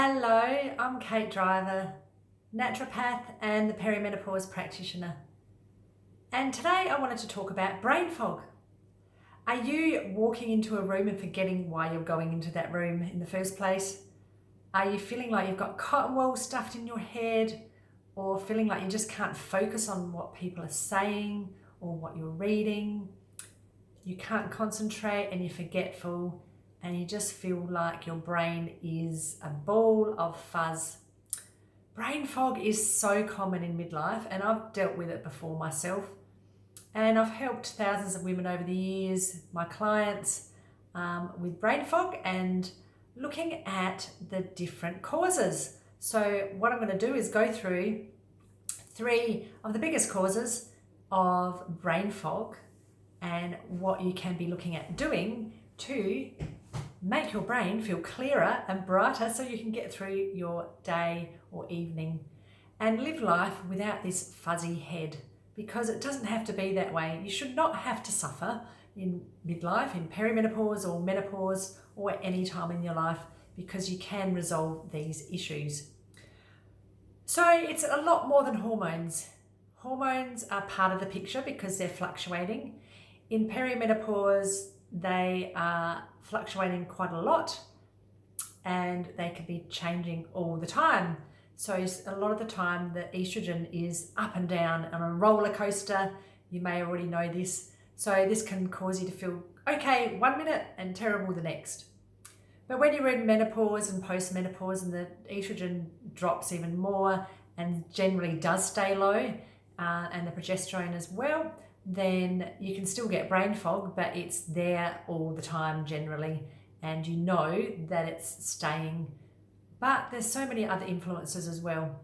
Hello, I'm Kate Driver, naturopath and the perimenopause practitioner. And today I wanted to talk about brain fog. Are you walking into a room and forgetting why you're going into that room in the first place? Are you feeling like you've got cotton wool stuffed in your head, or feeling like you just can't focus on what people are saying or what you're reading? You can't concentrate and you're forgetful, and you just feel like your brain is a ball of fuzz. Brain fog is so common in midlife, and I've dealt with it before myself. And I've helped thousands of women over the years, my clients, with brain fog and looking at the different causes. So what I'm going to do is go through 3 of the biggest causes of brain fog and what you can be looking at doing to make your brain feel clearer and brighter so you can get through your day or evening and live life without this fuzzy head, because it doesn't have to be that way. You should not have to suffer in midlife, in perimenopause or menopause or at any time in your life, because you can resolve these issues. So it's a lot more than hormones. Hormones are part of the picture because they're fluctuating. In perimenopause, they are fluctuating quite a lot and they can be changing all the time. So a lot of the time the estrogen is up and down on a roller coaster. You may already know this. So this can cause you to feel okay 1 minute and terrible the next. But when you're in menopause and post-menopause and the estrogen drops even more and generally does stay low, and the progesterone as well, then you can still get brain fog, but it's there all the time generally, and you know that it's staying. But there's so many other influences as well.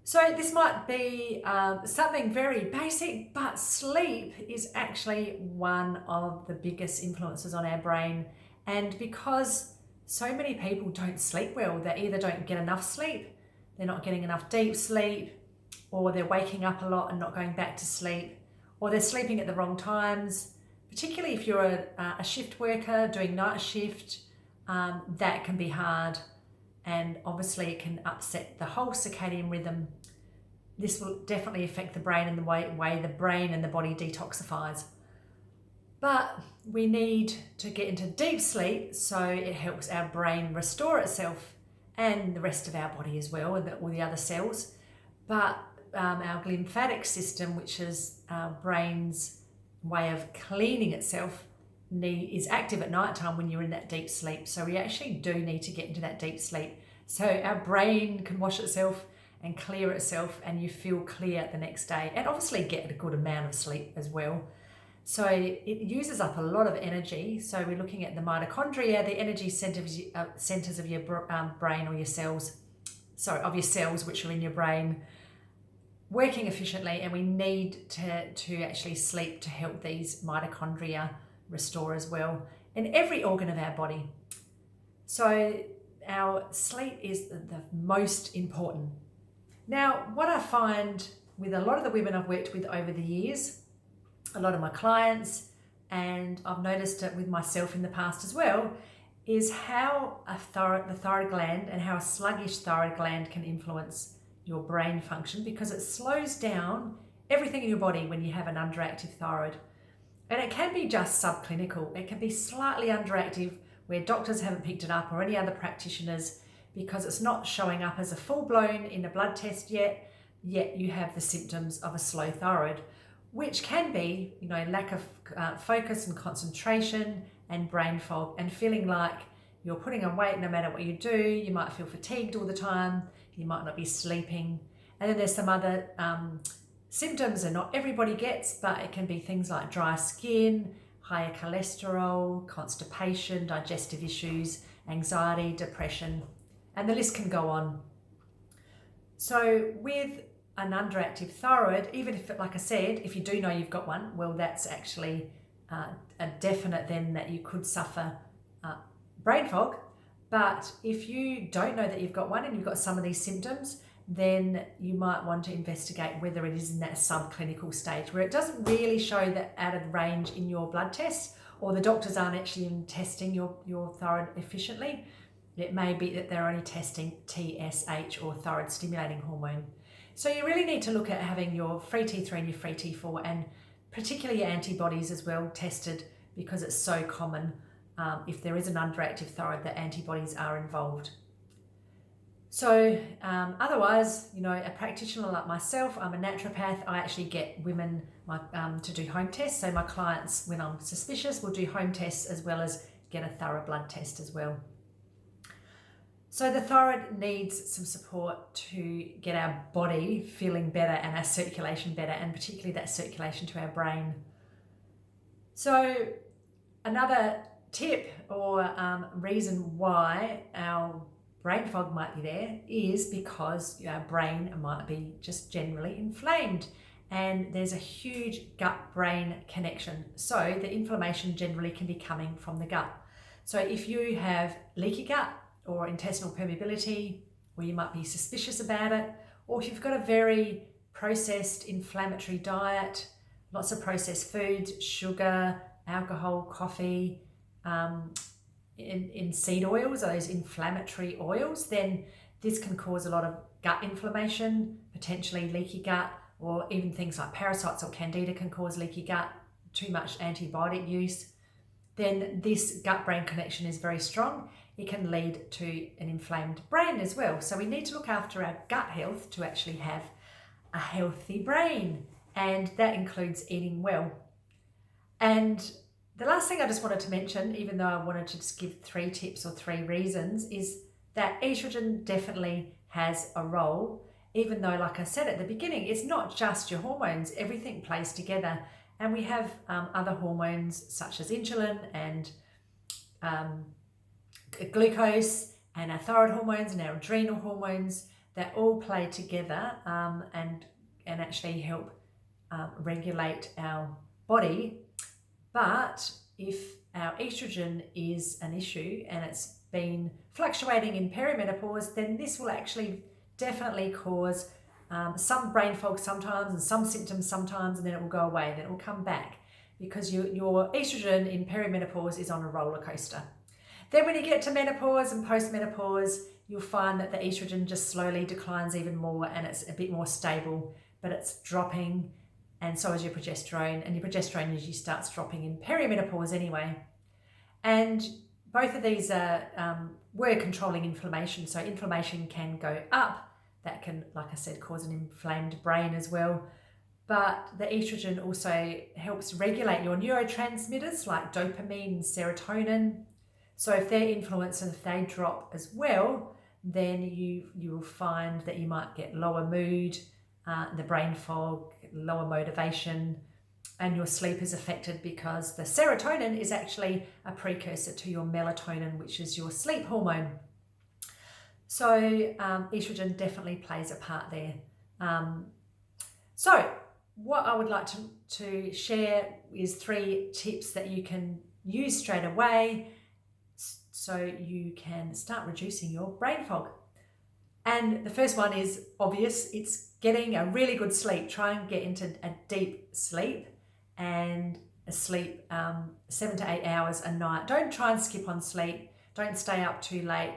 So this might be something very basic, but sleep is actually one of the biggest influences on our brain. And because so many people don't sleep well, they either don't get enough sleep, they're not getting enough deep sleep, or they're waking up a lot and not going back to sleep, or they're sleeping at the wrong times. Particularly if you're a shift worker doing night shift, that can be hard, and obviously it can upset the whole circadian rhythm. This will definitely affect the brain and the way the brain and the body detoxifies. But we need to get into deep sleep so it helps our brain restore itself and the rest of our body as well, and all the other cells. But our lymphatic system, which is our brain's way of cleaning itself, is active at night time when you're in that deep sleep. So we actually do need to get into that deep sleep so our brain can wash itself and clear itself, and you feel clear the next day, and obviously get a good amount of sleep as well. So it uses up a lot of energy. So we're looking at the mitochondria, the energy centers of your brain, or your cells, of your cells which are in your brain, working efficiently, and we need to actually sleep to help these mitochondria restore as well in every organ of our body. So our sleep is the most important. Now, what I find with a lot of the women I've worked with over the years, a lot of my clients, and I've noticed it with myself in the past as well, is how the thyroid gland and how a sluggish thyroid gland can influence your brain function, because it slows down everything in your body when you have an underactive thyroid. And it can be just subclinical. It can be slightly underactive where doctors haven't picked it up, or any other practitioners, because it's not showing up as a full-blown in a blood test yet you have the symptoms of a slow thyroid, which can be, lack of focus and concentration and brain fog, and feeling like you're putting on weight no matter what you do. You might feel fatigued all the time. You might not be sleeping. And then there's some other symptoms that not everybody gets, but it can be things like dry skin, higher cholesterol, constipation, digestive issues, anxiety, depression, and the list can go on. So with an underactive thyroid, even if, like I said, if you do know you've got one, well, that's actually a definite then that you could suffer brain fog. But if you don't know that you've got one and you've got some of these symptoms, then you might want to investigate whether it is in that subclinical stage where it doesn't really show that out of range in your blood tests, or the doctors aren't actually testing your thyroid efficiently. It may be that they're only testing TSH or thyroid stimulating hormone. So you really need to look at having your free T3 and your free T4, and particularly your antibodies as well, tested, because it's so common if there is an underactive thyroid that antibodies are involved. So otherwise, you know, a practitioner like myself, I'm a naturopath. I actually get women to do home tests. So my clients, when I'm suspicious, will do home tests as well as get a thorough blood test as well. So the thyroid needs some support to get our body feeling better and our circulation better, and particularly that circulation to our brain. So another tip or reason why our brain fog might be there is because our brain might be just generally inflamed, and there's a huge gut-brain connection. So the inflammation generally can be coming from the gut. So if you have leaky gut or intestinal permeability, or you might be suspicious about it, or if you've got a very processed inflammatory diet, lots of processed foods, sugar, alcohol, coffee, in seed oils, those inflammatory oils, then this can cause a lot of gut inflammation, potentially leaky gut, or even things like parasites or candida can cause leaky gut, too much antibiotic use. Then this gut-brain connection is very strong. It can lead to an inflamed brain as well. So we need to look after our gut health to actually have a healthy brain, and that includes eating well. And the last thing I just wanted to mention, even though I wanted to just give 3 tips or 3 reasons, is that estrogen definitely has a role, even though, like I said at the beginning, it's not just your hormones, everything plays together. And we have other hormones such as insulin and glucose, and our thyroid hormones and our adrenal hormones that all play together and actually help regulate our body. But if our estrogen is an issue and it's been fluctuating in perimenopause, then this will actually definitely cause some brain fog sometimes and some symptoms sometimes, and then it will go away, then it will come back, because your estrogen in perimenopause is on a roller coaster. Then when you get to menopause and postmenopause, you'll find that the estrogen just slowly declines even more, and it's a bit more stable, but it's dropping, and so is your progesterone, and your progesterone usually starts dropping in perimenopause anyway. And both of these were controlling inflammation, so inflammation can go up. That can, like I said, cause an inflamed brain as well. But the estrogen also helps regulate your neurotransmitters like dopamine and serotonin. So if they're influenced and if they drop as well, then you will find that you might get lower mood, the brain fog, lower motivation, and your sleep is affected, because the serotonin is actually a precursor to your melatonin, which is your sleep hormone. So estrogen definitely plays a part there. So what I would like to share is 3 tips that you can use straight away so you can start reducing your brain fog. And the first one is obvious. It's getting a really good sleep. Try and get into a deep sleep and sleep 7 to 8 hours a night. Don't try and skip on sleep. Don't stay up too late.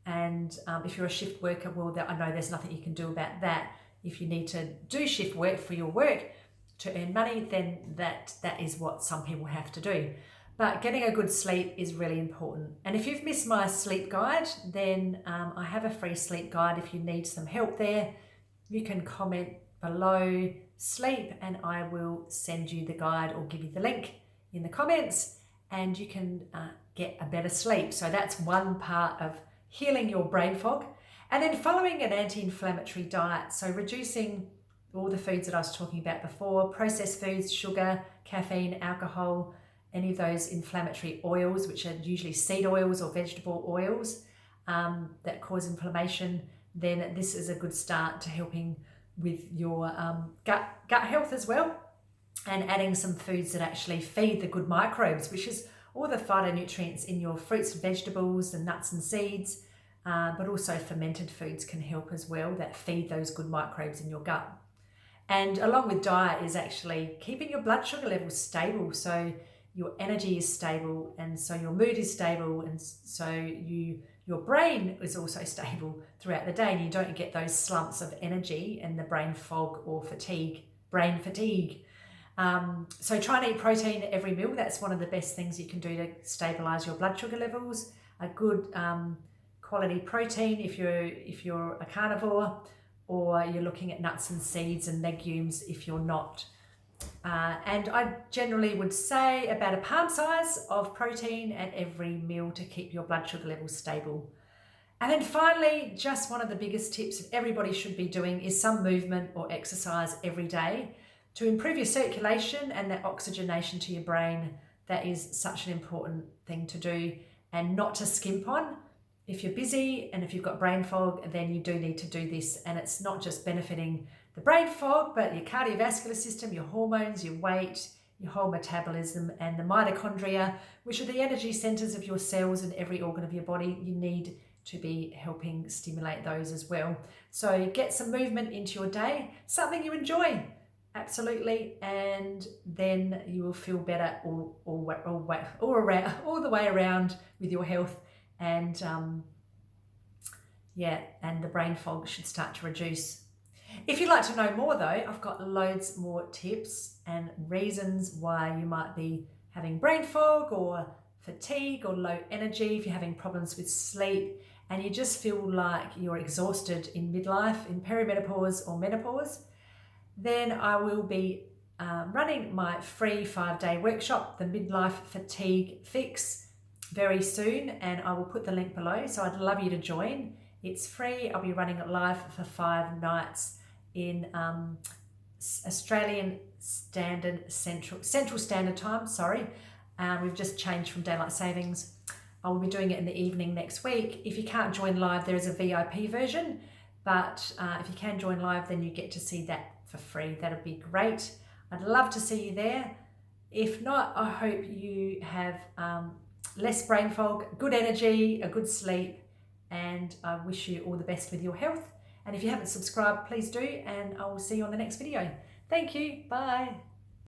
And if you're a shift worker, well, I know there's nothing you can do about that. If you need to do shift work for your work to earn money, then that is what some people have to do. But getting a good sleep is really important. And if you've missed my sleep guide, then I have a free sleep guide. If you need some help there, you can comment below sleep and I will send you the guide or give you the link in the comments, and you can get a better sleep. So that's one part of healing your brain fog. And then following an anti-inflammatory diet, so reducing all the foods that I was talking about before, processed foods, sugar, caffeine, alcohol, any of those inflammatory oils, which are usually seed oils or vegetable oils that cause inflammation, then this is a good start to helping with your gut health as well, and adding some foods that actually feed the good microbes, which is all the phytonutrients in your fruits and vegetables and nuts and seeds, but also fermented foods can help as well, that feed those good microbes in your gut. And along with diet is actually keeping your blood sugar levels stable, so your energy is stable, and so your mood is stable, and so you your brain is also stable throughout the day, and you don't get those slumps of energy and the brain fog or brain fatigue. So try and eat protein at every meal. That's one of the best things you can do to stabilize your blood sugar levels. A good quality protein if you're a carnivore, or you're looking at nuts and seeds and legumes if you're not. And I generally would say about a palm size of protein at every meal to keep your blood sugar levels stable. And then finally, just one of the biggest tips that everybody should be doing is some movement or exercise every day to improve your circulation and that oxygenation to your brain. That is such an important thing to do and not to skimp on. If you're busy and if you've got brain fog, then you do need to do this. And it's not just benefiting the brain fog, but your cardiovascular system, your hormones, your weight, your whole metabolism, and the mitochondria, which are the energy centers of your cells and every organ of your body. You need to be helping stimulate those as well. So get some movement into your day, something you enjoy, absolutely, and then you will feel better all the way around with your health, and and the brain fog should start to reduce. If you'd like to know more though, I've got loads more tips and reasons why you might be having brain fog or fatigue or low energy, if you're having problems with sleep and you just feel like you're exhausted in midlife, in perimenopause or menopause, then I will be running my free 5-day workshop, the Midlife Fatigue Fix, very soon, and I will put the link below. So I'd love you to join. It's free. I'll be running it live for 5 nights in Australian Central Standard Time. Sorry, we've just changed from daylight savings. I will be doing it in the evening next week. If you can't join live, there is a VIP version, but if you can join live, then you get to see that for free. That'd be great. I'd love to see you there. If not, I hope you have less brain fog, good energy, a good sleep, and I wish you all the best with your health. And if you haven't subscribed, please do, and I will see you on the next video. Thank you. Bye.